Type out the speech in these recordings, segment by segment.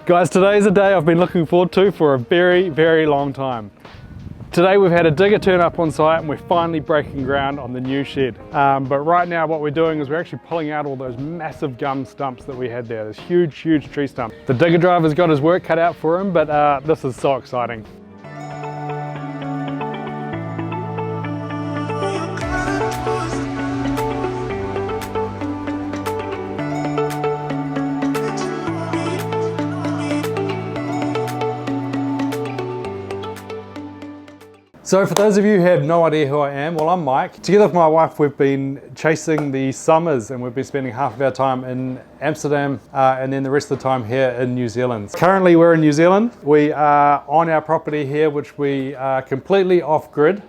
Guys, today's a day I've been looking forward to for a very long time. Today we've had a digger turn up on site and we're finally breaking ground on the new shed. But right now what we're doing is we're actually pulling out all those massive gum stumps that we had there. This huge tree stump. The digger driver's got his work cut out for him, but this is so exciting. So for those of you who have no idea who I am, well, I'm Mike. Together with my wife, we've been chasing the summers and we've been spending half of our time in Amsterdam and then the rest of the time here in New Zealand. Currently we're in New Zealand. We are on our property here, which we are completely off-grid.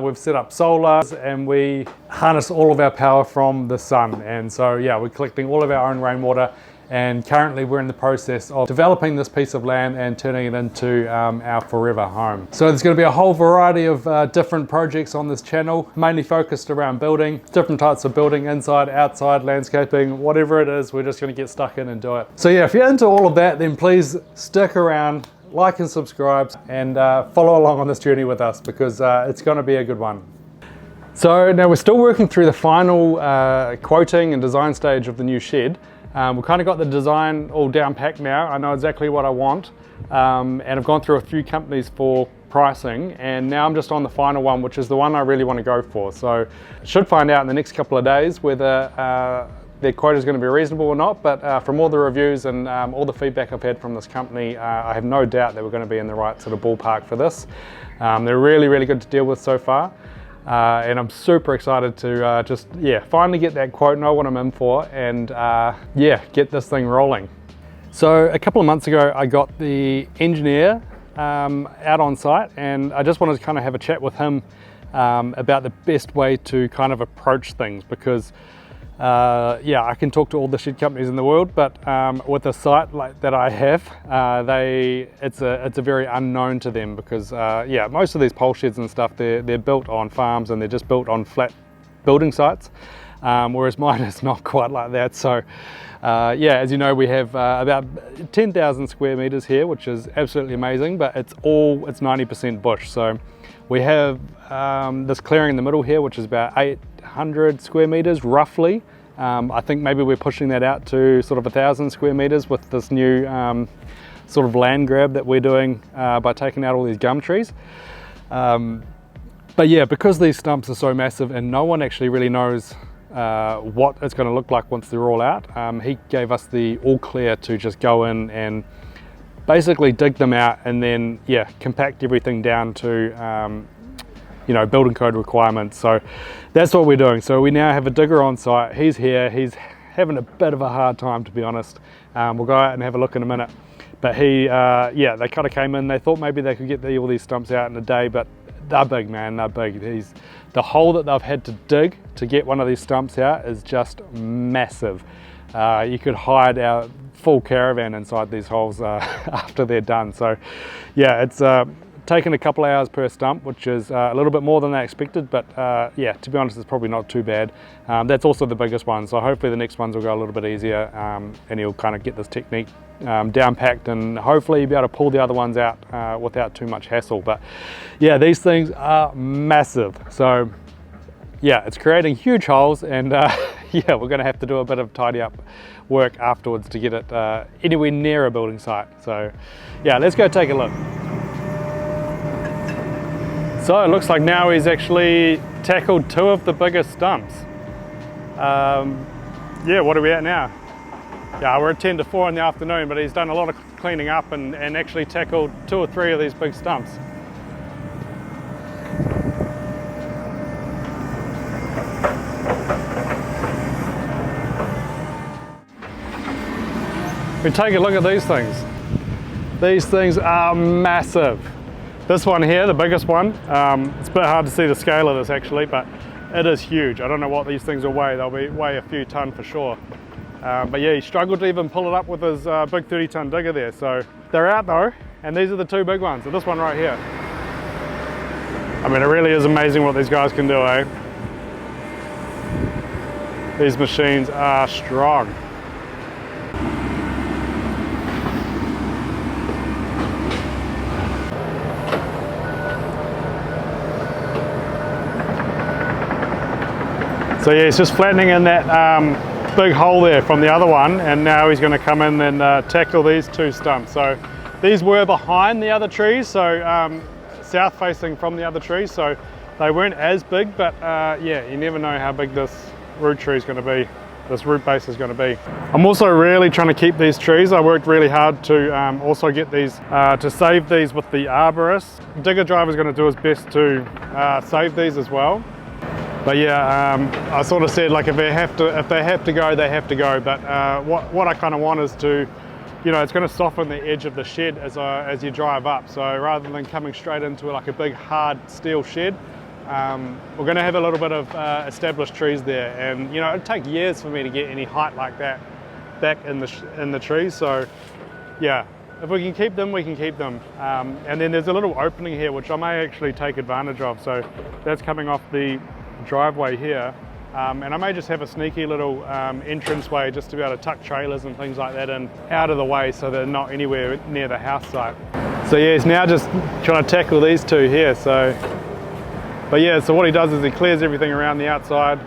We've set up solar and we harness all of our power from the sun. And so yeah, we're collecting all of our own rainwater. And currently we're in the process of developing this piece of land and turning it into our forever home. So there's going to be a whole variety of different projects on this channel, mainly focused around building, different types of building, inside, outside, landscaping, whatever it is, we're just going to get stuck in and do it. So yeah, if you're into all of that, then please stick around, like and subscribe, and follow along on this journey with us because it's going to be a good one. So now we're still working through the final quoting and design stage of the new shed. We've kind of got the design all down packed now. I know exactly what I want, and I've gone through a few companies for pricing, and now I'm just on the final one, which is the one I really want to go for. So I should find out in the next couple of days whether their quote is going to be reasonable or not, but from all the reviews and all the feedback I've had from this company, I have no doubt that we're going to be in the right sort of ballpark for this. They're really good to deal with so far. And I'm super excited to just finally get that quote, know what I'm in for, and get this thing rolling. So a couple of months ago I got the engineer out on site, and I just wanted to kind of have a chat with him about the best way to kind of approach things, because I can talk to all the shed companies in the world, but with a site like that I have, it's a very unknown to them, because most of these pole sheds and stuff, they're built on farms and they're just built on flat building sites, whereas mine is not quite like that. So as you know, we have about 10,000 square meters here, which is absolutely amazing, but it's 90% bush. So we have this clearing in the middle here, which is about 800 square meters roughly. I think maybe we're pushing that out to sort of 1,000 square meters with this new sort of land grab that we're doing by taking out all these gum trees. But yeah, because these stumps are so massive and no one actually really knows what it's going to look like once they're all out, he gave us the all clear to just go in and basically dig them out and then compact everything down to building code requirements. So that's what we're doing. So we now have a digger on site. He's here. He's having a bit of a hard time, to be honest. We'll go out and have a look in a minute. But they kind of came in. They thought maybe they could get all these stumps out in a day, but they're big, man. They're big. The hole that they've had to dig to get one of these stumps out is just massive. You could hide our full caravan inside these holes after they're done. So yeah, it's taken a couple hours per stump, which is a little bit more than I expected, but to be honest, it's probably not too bad. That's also the biggest one, so hopefully the next ones will go a little bit easier, and he'll kind of get this technique down packed, and hopefully be able to pull the other ones out without too much hassle. But yeah, these things are massive, so yeah, it's creating huge holes, and we're going to have to do a bit of tidy up work afterwards to get it anywhere near a building site. So yeah, let's go take a look. So it looks like now he's actually tackled two of the biggest stumps. What are we at now? Yeah, we're at 10 to 4 in the afternoon, but he's done a lot of cleaning up and actually tackled 2 or 3 of these big stumps. We take a look at these things. These things are massive. This one here, the biggest one, it's a bit hard to see the scale of this actually, but it is huge. I don't know what these things will weigh. They'll weigh a few ton for sure. But yeah, he struggled to even pull it up with his big 30-ton digger there. So they're out though, and these are the 2 big ones. So this one right here. I mean, it really is amazing what these guys can do, eh? These machines are strong. So yeah, he's just flattening in that big hole there from the other one, and now he's going to come in and tackle these two stumps. So these were behind the other trees, so south facing from the other trees, so they weren't as big, but yeah, you never know how big this root tree is going to be. This root base is going to be. I'm also really trying to keep these trees. I worked really hard to also get these, to save these with the arborist. Digger Driver is going to do his best to save these as well. But yeah, I sort of said, like, if they have to go, they have to go. But what I kind of want is to, you know, it's going to soften the edge of the shed as you drive up. So rather than coming straight into like a big hard steel shed, we're going to have a little bit of established trees there, and you know, it'd take years for me to get any height like that back in the trees. So yeah, if we can keep them, we can keep them. And then there's a little opening here which I may actually take advantage of. So that's coming off the driveway here, and I may just have a sneaky little entrance way just to be able to tuck trailers and things like that in out of the way, so they're not anywhere near the house site. So yeah, he's now just trying to tackle these two here. But yeah, so what he does is he clears everything around the outside,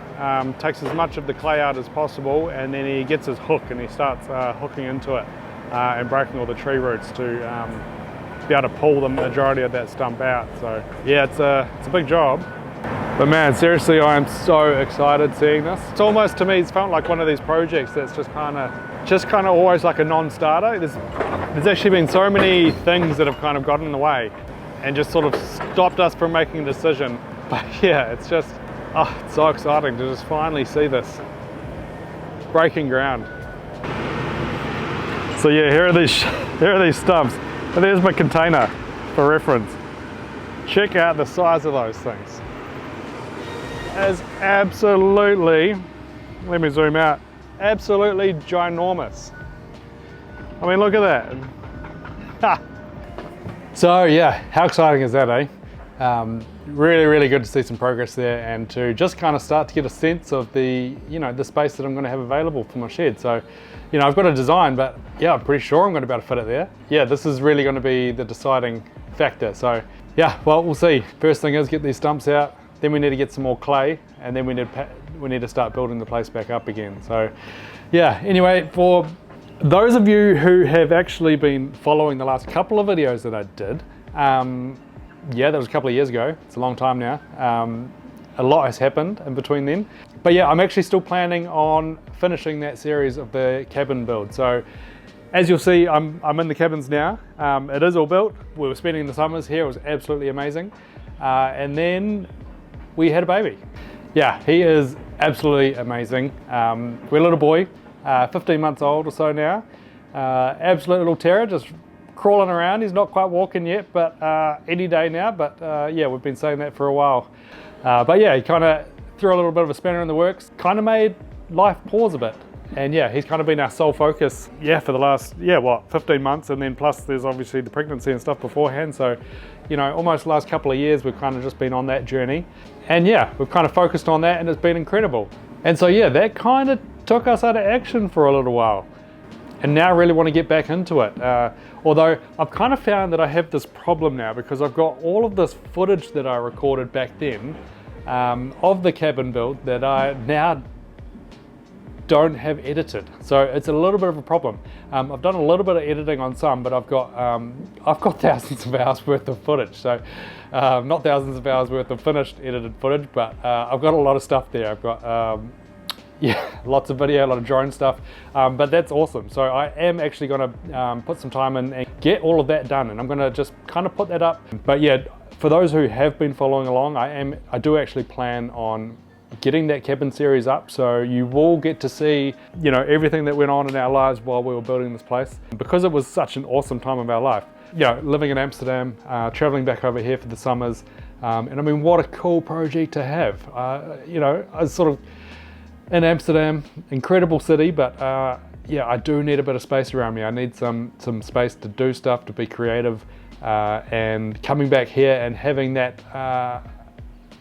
takes as much of the clay out as possible, and then he gets his hook and he starts hooking into it and breaking all the tree roots to be able to pull the majority of that stump out. So yeah, it's a big job. But man, seriously, I am so excited seeing this. It's almost, to me, it's felt like one of these projects that's just kind of always like a non-starter. There's actually been so many things that have kind of gotten in the way and just sort of stopped us from making a decision. But yeah, it's just, oh, it's so exciting to just finally see this breaking ground. So yeah, here are these stumps. And there's my container for reference. Check out the size of those things. It's absolutely, let me zoom out, absolutely ginormous. I mean, look at that. Ha. So yeah, how exciting is that, eh? Really, really good to see some progress there, and to just kind of start to get a sense of the, you know, the space that I'm going to have available for my shed. So, you know, I've got a design, but yeah, I'm pretty sure I'm going to be able to fit it there. Yeah, this is really going to be the deciding factor. So yeah, well, we'll see. First thing is get these stumps out, then we need to get some more clay, and then we need to start building the place back up again. So yeah, anyway, for those of you who have actually been following the last couple of videos that I did, yeah, that was a couple of years ago. It's a long time now. A lot has happened in between then. But yeah, I'm actually still planning on finishing that series of the cabin build. So as you'll see, I'm in the cabins now. It is all built. We were spending the summers here. It was absolutely amazing. And then we had a baby. Yeah, he is absolutely amazing. We're a little boy, 15 months old or so now. Absolute little terror, just crawling around. He's not quite walking yet, but any day now. But yeah, we've been saying that for a while. But yeah, he kind of threw a little bit of a spanner in the works, kind of made life pause a bit. And yeah, he's kind of been our sole focus, yeah, for the last, 15 months. And then plus there's obviously the pregnancy and stuff beforehand. So, you know, almost the last couple of years, we've kind of just been on that journey. And yeah, we've kind of focused on that, and it's been incredible. And so yeah, that kind of took us out of action for a little while. And now I really want to get back into it. Although I've kind of found that I have this problem now, because I've got all of this footage that I recorded back then of the cabin build that I now don't have edited. So it's a little bit of a problem. I've done a little bit of editing on some, but I've got thousands of hours worth of footage. So not thousands of hours worth of finished edited footage, but I've got a lot of stuff there. I've got yeah, lots of video, a lot of drone stuff, but that's awesome. So I am actually going to put some time in and get all of that done, and I'm going to just kind of put that up. But yeah, for those who have been following along, I do actually plan on getting that cabin series up, so you will get to see, you know, everything that went on in our lives while we were building this place, because it was such an awesome time of our life. You know, living in Amsterdam, traveling back over here for the summers, and I mean, what a cool project to have. You know, I was sort of in Amsterdam, incredible city, but yeah, I do need a bit of space around me. I need some space to do stuff, to be creative, and coming back here and having that,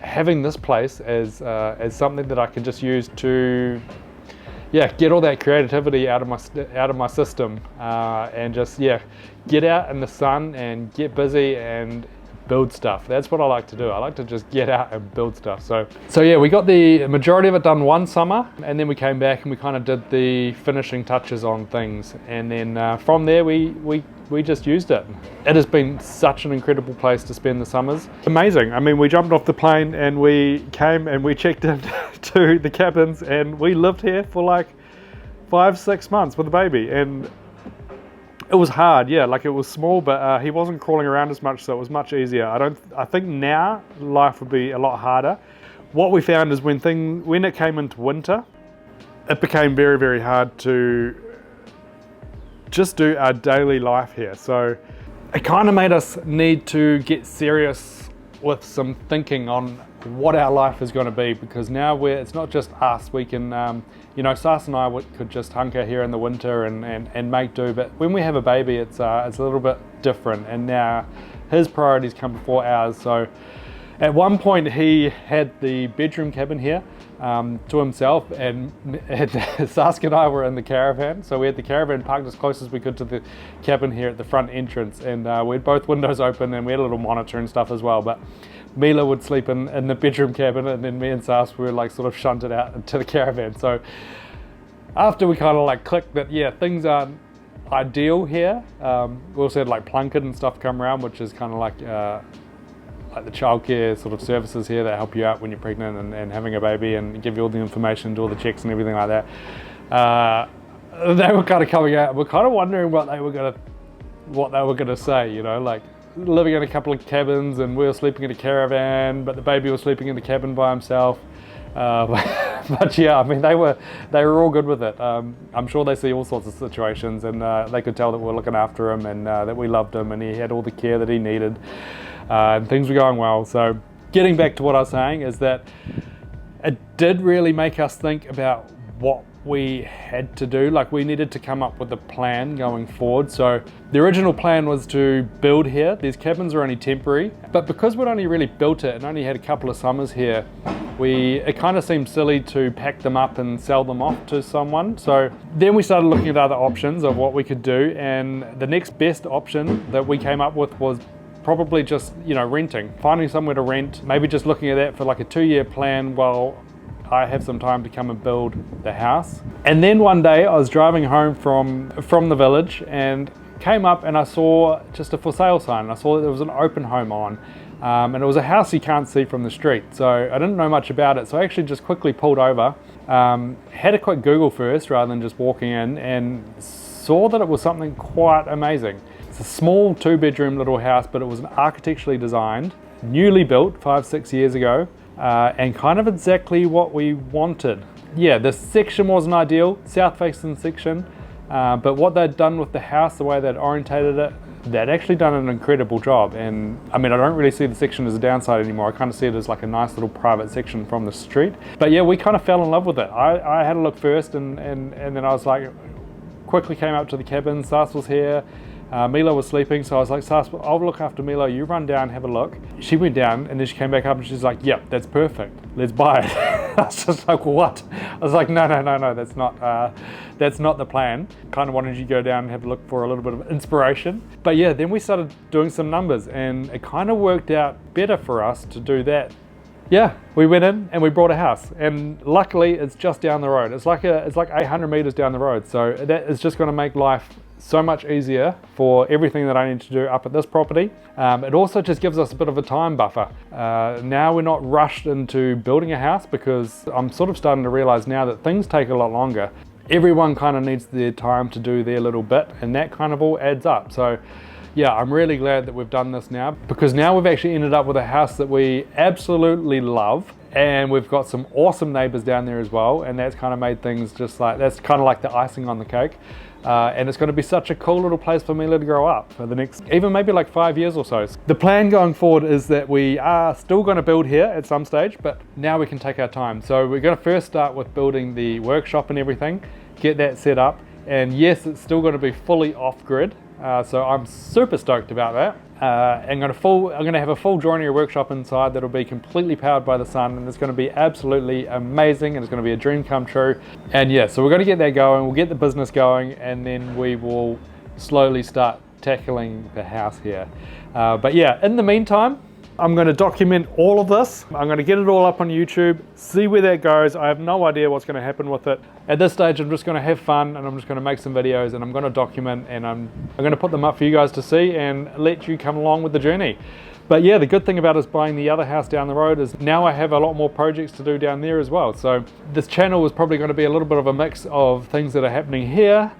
having this place as something that I can just use to, yeah, get all that creativity out of my system, and just, yeah, get out in the sun and get busy and build stuff. That's what I like to do. I like to just get out and build stuff. So yeah, we got the majority of it done one summer, and then we came back and we kind of did the finishing touches on things, and then from there we just used it. It has been such an incredible place to spend the summers. Amazing. I mean, we jumped off the plane and we came and we checked in to the cabins, and we lived here for like 5-6 months with a baby, and it was hard, yeah, like it was small, but he wasn't crawling around as much, so it was much easier. I think now life would be a lot harder. What we found is when it came into winter, it became very, very hard to just do our daily life here. So it kind of made us need to get serious with some thinking on what our life is going to be, because now it's not just us. We can, you know, Sas and I could just hunker here in the winter and make do, but when we have a baby, it's a little bit different, and now his priorities come before ours. So at one point he had the bedroom cabin here to himself, and Saskia and I were in the caravan, so we had the caravan parked as close as we could to the cabin here at the front entrance, and we had both windows open, and we had a little monitor and stuff as well. But Mila would sleep in the bedroom cabin, and then me and Sas were like sort of shunted out to the caravan. So after we kind of like clicked that, yeah, things aren't ideal here, we also had like Plunkett and stuff come around, which is kind of like the childcare sort of services here that help you out when you're pregnant and having a baby, and give you all the information, do all the checks and everything like that. They were kind of coming out. We're kind of wondering what they were gonna say, you know, like living in a couple of cabins, and we were sleeping in a caravan, but the baby was sleeping in the cabin by himself. But yeah, I mean, they were all good with it. I'm sure they see all sorts of situations, and they could tell that we're looking after him, and that we loved him, and he had all the care that he needed, and things were going well. So getting back to what I was saying is that it did really make us think about what we had to do. Like, we needed to come up with a plan going forward. So the original plan was to build here. These cabins are only temporary, but because we'd only really built it and only had a couple of summers here, it kind of seemed silly to pack them up and sell them off to someone. So then we started looking at other options of what we could do, and the next best option that we came up with was probably just, you know, renting, finding somewhere to rent, maybe just looking at that for like a 2-year plan while I have some time to come and build the house. And then one day I was driving home from the village and came up and I saw just a for sale sign, and I saw that there was an open home on, and it was a house you can't see from the street. So I didn't know much about it, so I actually just quickly pulled over, had a quick Google first rather than just walking in, and saw that it was something quite amazing. It's a small 2-bedroom little house, but it was architecturally designed, newly built 5-6 years ago, and kind of exactly what we wanted. Yeah, the section wasn't ideal, south facing section, but what they'd done with the house, the way they'd orientated it, they'd actually done an incredible job. And I mean, I don't really see the section as a downside anymore. I kind of see it as like a nice little private section from the street. But yeah, we kind of fell in love with it. I had a look first, and then I was like, quickly came up to the cabin. Sas was here. Mila was sleeping, so I was like, Sas, I'll look after Mila, you run down, have a look. She went down, and then she came back up and she's like, yep, that's perfect, let's buy it. I was just like, what? I was like, no, that's not the plan. Kind of wanted you to go down and have a look for a little bit of inspiration. But yeah, then we started doing some numbers, and it kind of worked out better for us to do that. Yeah, we went in and we bought a house, and luckily it's just down the road. It's like 800 meters down the road, so that is just going to make life so much easier for everything that I need to do up at this property. It also just gives us a bit of a time buffer. Now we're not rushed into building a house, because I'm sort of starting to realize now that things take a lot longer. Everyone kind of needs their time to do their little bit, and that kind of all adds up. So yeah, I'm really glad that we've done this now, because now we've actually ended up with a house that we absolutely love, and we've got some awesome neighbors down there as well, and that's kind of made things just like, that's kind of like the icing on the cake. And it's going to be such a cool little place for Mila to grow up for the next, even maybe like 5 years or so. The plan going forward is that we are still going to build here at some stage, but now we can take our time. So we're going to first start with building the workshop and everything, get that set up. And yes, it's still going to be fully off-grid. So I'm super stoked about that. I'm going to have a full joinery workshop inside that'll be completely powered by the sun, and it's going to be absolutely amazing, and it's going to be a dream come true. And yeah, so we're going to get that going, we'll get the business going, and then we will slowly start tackling the house here. But yeah, in the meantime, I'm going to document all of this. I'm going to get it all up on YouTube, see where that goes. I have no idea what's going to happen with it. At this stage, I'm just going to have fun and I'm just going to make some videos and I'm going to document and I'm going to put them up for you guys to see and let you come along with the journey. But yeah, the good thing about us buying the other house down the road is now I have a lot more projects to do down there as well. So this channel is probably going to be a little bit of a mix of things that are happening here,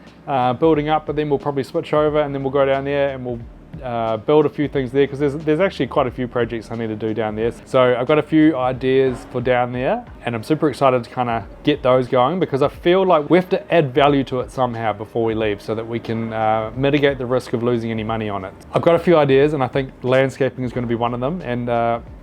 building up, but then we'll probably switch over and then we'll go down there and we'll build a few things there, because there's actually quite a few projects I need to do down there. So I've got a few ideas for down there and I'm super excited to kind of get those going, because I feel like we have to add value to it somehow before we leave so that we can mitigate the risk of losing any money on it. I've got a few ideas and I think landscaping is going to be one of them, and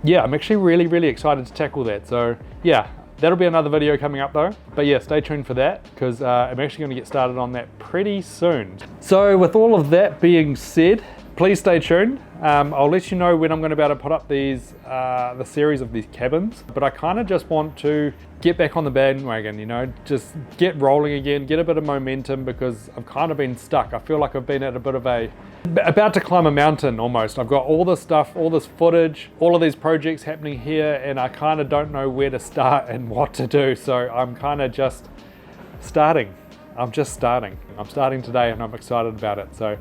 yeah, I'm actually really excited to tackle that. So yeah, that'll be another video coming up though. But yeah, stay tuned for that, because I'm actually going to get started on that pretty soon. So with all of that being said, please stay tuned. I'll let you know when I'm going to be able to put up these, the series of these cabins, but I kind of just want to get back on the bandwagon, you know, just get rolling again, get a bit of momentum, because I've kind of been stuck. I feel like I've been at a bit of about to climb a mountain almost. I've got all this stuff, all this footage, all of these projects happening here, and I kind of don't know where to start and what to do. So I'm kind of just starting. I'm starting today and I'm excited about it. So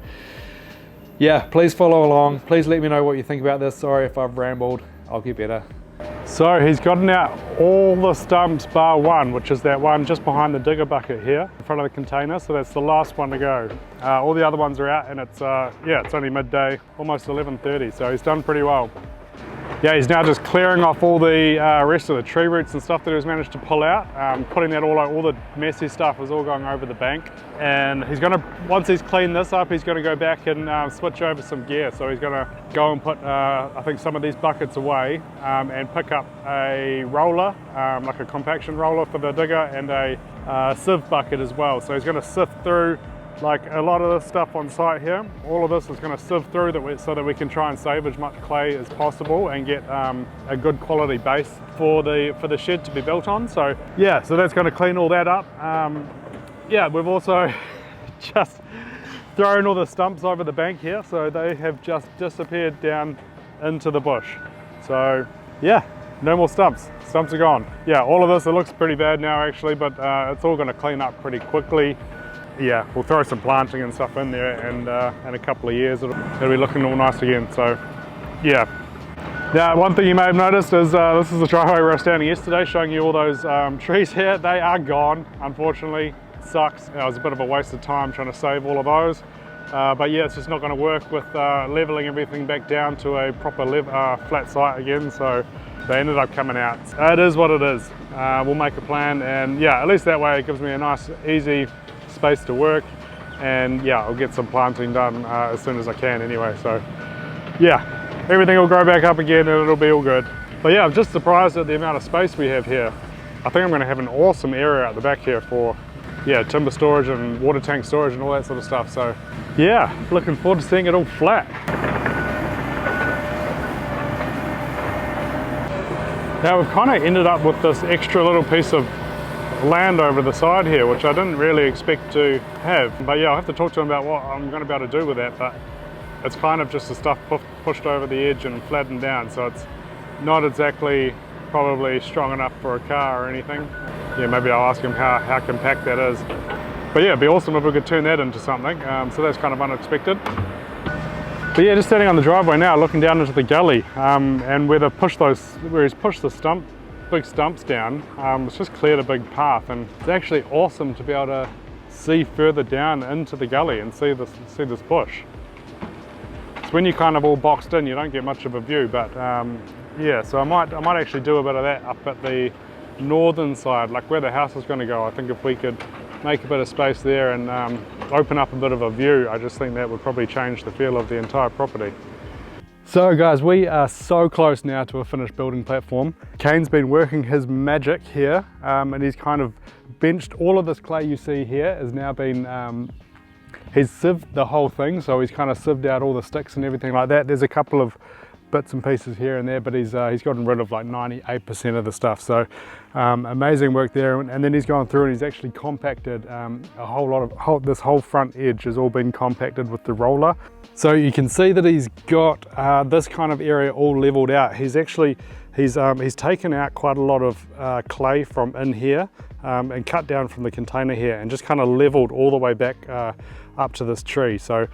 yeah, please follow along. Please let me know what you think about this. Sorry if I've rambled, I'll get better. So he's gotten out all the stumps bar one, which is that one just behind the digger bucket here in front of the container. So that's the last one to go. All the other ones are out, and it's yeah, it's only midday, almost 11:30. So he's done pretty well. Yeah, he's now just clearing off all the rest of the tree roots and stuff that he's managed to pull out, putting that all the messy stuff is all going over the bank. And he's gonna, once he's cleaned this up, he's gonna go back and switch over some gear. So he's gonna go and put, I think, some of these buckets away and pick up a roller, like a compaction roller for the digger, and a sieve bucket as well. So he's gonna sift through like a lot of this stuff on site here. All of this is going to sieve through so that we can try and save as much clay as possible and get a good quality base for the shed to be built on. So yeah, so that's going to clean all that up. Yeah, we've also just thrown all the stumps over the bank here, so they have just disappeared down into the bush. So yeah, no more stumps. Stumps are gone. Yeah, all of this, it looks pretty bad now actually, but it's all going to clean up pretty quickly. Yeah, we'll throw some planting and stuff in there, and in a couple of years it'll be looking all nice again. So yeah. Now, one thing you may have noticed is this is the driveway where I was standing yesterday, showing you all those trees here. They are gone, unfortunately. It sucks. It was a bit of a waste of time trying to save all of those. But yeah, it's just not going to work with leveling everything back down to a proper flat site again. So they ended up coming out. It is what it is. We'll make a plan, and yeah, at least that way it gives me a nice, easy space to work, and yeah, I'll get some planting done as soon as I can anyway. So yeah, everything will grow back up again and it'll be all good. But yeah, I'm just surprised at the amount of space we have here. I think I'm going to have an awesome area at the back here for yeah, timber storage and water tank storage and all that sort of stuff. So yeah, looking forward to seeing it all flat. Now we've kind of ended up with this extra little piece of land over the side here, which I didn't really expect to have. But yeah, I'll have to talk to him about what I'm going to be able to do with that. But it's kind of just the stuff pushed over the edge and flattened down, so it's not exactly probably strong enough for a car or anything. Yeah, maybe I'll ask him how compact that is. But yeah, it'd be awesome if we could turn that into something. So that's kind of unexpected. But yeah, just standing on the driveway now, looking down into the gully, and where he's pushed the big stumps down, it's just cleared a big path, and it's actually awesome to be able to see further down into the gully and see this bush. It's when you're kind of all boxed in, you don't get much of a view, but yeah, so I might actually do a bit of that up at the northern side, like where the house is going to go. I think if we could make a bit of space there and open up a bit of a view, I just think that would probably change the feel of the entire property. So guys, we are so close now to a finished building platform. Kane's been working his magic here, and he's kind of benched all of this clay you see here has now been, he's sieved the whole thing, so he's kind of sieved out all the sticks and everything like that. There's a couple of bits and pieces here and there, but he's gotten rid of like 98% of the stuff. So amazing work there. And then he's gone through and he's actually compacted a whole lot of, this whole front edge has all been compacted with the roller. So you can see that he's got this kind of area all leveled out. He's taken out quite a lot of clay from in here and cut down from the container here and just kind of leveled all the way back up to this tree. So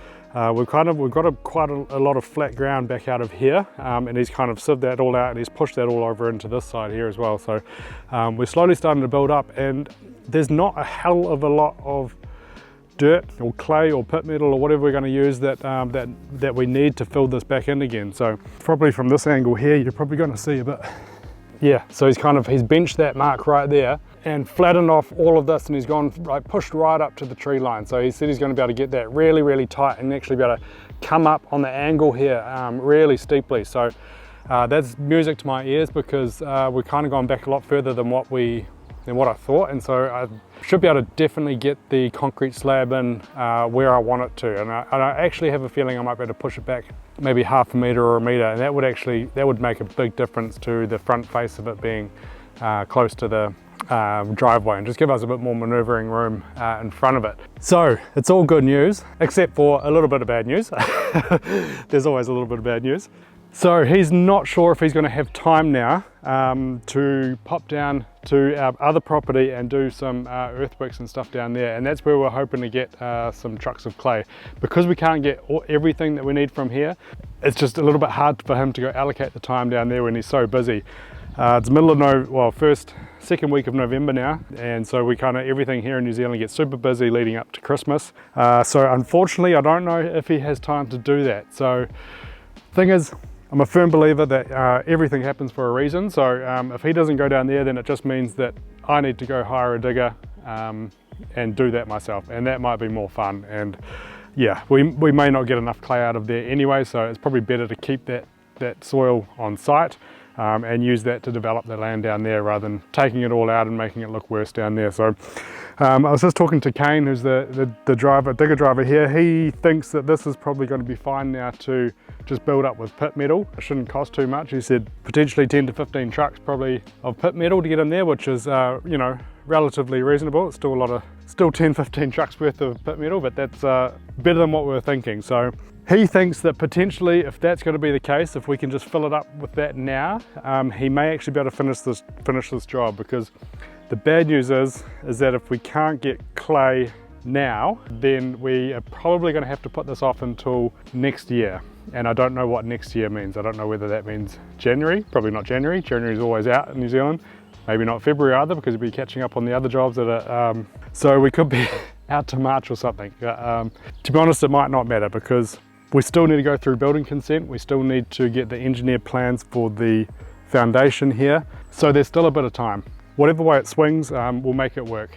we've got quite a lot of flat ground back out of here, and he's kind of sieved that all out and he's pushed that all over into this side here as well. So we're slowly starting to build up, and there's not a hell of a lot of dirt or clay or pit metal or whatever we're going to use that we need to fill this back in again. So probably from this angle here, you're probably going to see a bit. Yeah, so he's benched that mark right there and flattened off all of this, and he's gone like pushed right up to the tree line. So he said he's going to be able to get that really, really tight and actually be able to come up on the angle here really steeply. So that's music to my ears, because we've kind of gone back a lot further than what I thought, and so I should be able to definitely get the concrete slab in where I want it to, and I actually have a feeling I might be able to push it back maybe half a metre or a metre, and that would make a big difference to the front face of it being close to the driveway, and just give us a bit more manoeuvring room in front of it. So it's all good news, except for a little bit of bad news. There's always a little bit of bad news. So he's not sure if he's going to have time now to pop down to our other property and do some earthworks and stuff down there, and that's where we're hoping to get some trucks of clay. Because we can't get everything that we need from here, it's just a little bit hard for him to go allocate the time down there when he's so busy. It's middle of second week of November now, and so everything here in New Zealand gets super busy leading up to Christmas. So unfortunately I don't know if he has time to do that. So thing is, I'm a firm believer that everything happens for a reason. So if he doesn't go down there, then it just means that I need to go hire a digger and do that myself, and that might be more fun. And yeah, we may not get enough clay out of there anyway, so it's probably better to keep that soil on site and use that to develop the land down there, rather than taking it all out and making it look worse down there. So I was just talking to Kane, who's the digger driver here. He thinks that this is probably going to be fine now to just build up with pit metal. It shouldn't cost too much. He said potentially 10 to 15 trucks probably of pit metal to get in there, which is relatively reasonable. It's still 10-15 trucks worth of pit metal, but that's better than what we were thinking. So he thinks that potentially, if that's going to be the case, if we can just fill it up with that now, he may actually be able to finish this job. Because the bad news is that if we can't get clay now, then we are probably going to have to put this off until next year. And I don't know what next year means. I don't know whether that means January. Probably not January. January is always out in New Zealand. Maybe not February either, because we'll be catching up on the other jobs that are, so we could be out to March or something. To be honest, it might not matter, because we still need to go through building consent. We still need to get the engineered plans for the foundation here. So there's still a bit of time. Whatever way it swings, we'll make it work.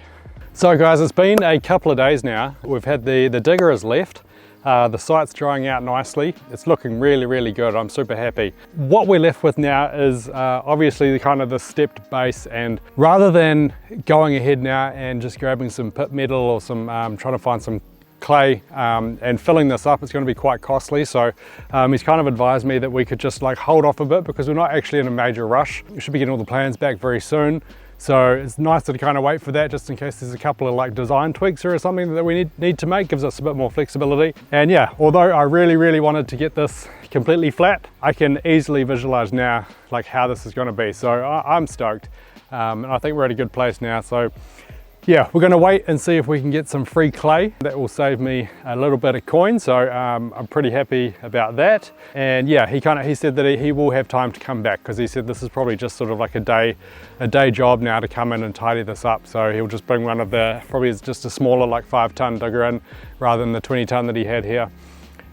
So guys, it's been a couple of days now. We've had the digger has left. The site's drying out nicely. It's looking really, really good. I'm super happy. What we're left with now is obviously the stepped base, and rather than going ahead now and just grabbing some pit metal or some trying to find some clay and filling this up, it's going to be quite costly. So he's kind of advised me that we could just hold off a bit, because we're not actually in a major rush. We should be getting all the plans back very soon. So it's nice to wait for that, just in case there's a couple of design tweaks or something that we need to make. Gives us a bit more flexibility. And yeah, although I really, really wanted to get this completely flat, I can easily visualize now how this is going to be. So I'm stoked, and I think we're at a good place now. So yeah, we're going to wait and see if we can get some free clay. That will save me a little bit of coin, so I'm pretty happy about that. And yeah, he said that he will have time to come back, because he said this is probably just sort of a day job now to come in and tidy this up. So he'll just bring one of probably just a smaller 5-ton digger in, rather than the 20-ton that he had here.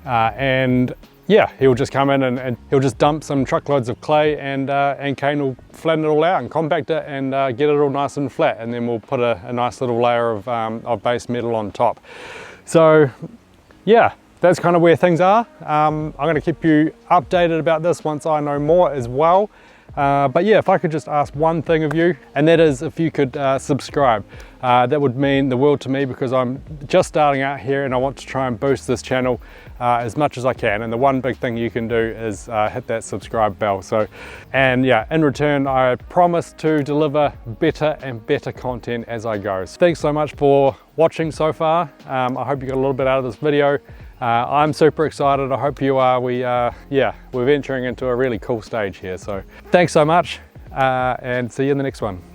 And yeah, he'll just come in and he'll just dump some truckloads of clay, and Kane will flatten it all out and compact it and get it all nice and flat, and then we'll put a nice little layer of base metal on top. So yeah, that's where things are. I'm going to keep you updated about this once I know more as well. But yeah, if I could just ask one thing of you, and that is if you could subscribe. That would mean the world to me, because I'm just starting out here and I want to try and boost this channel as much as I can. And the one big thing you can do is hit that subscribe bell. So, and yeah, in return, I promise to deliver better and better content as I go. So thanks so much for watching so far. I hope you got a little bit out of this video. I'm super excited. I hope you are. Yeah, we're venturing into a really cool stage here. So thanks so much, and see you in the next one.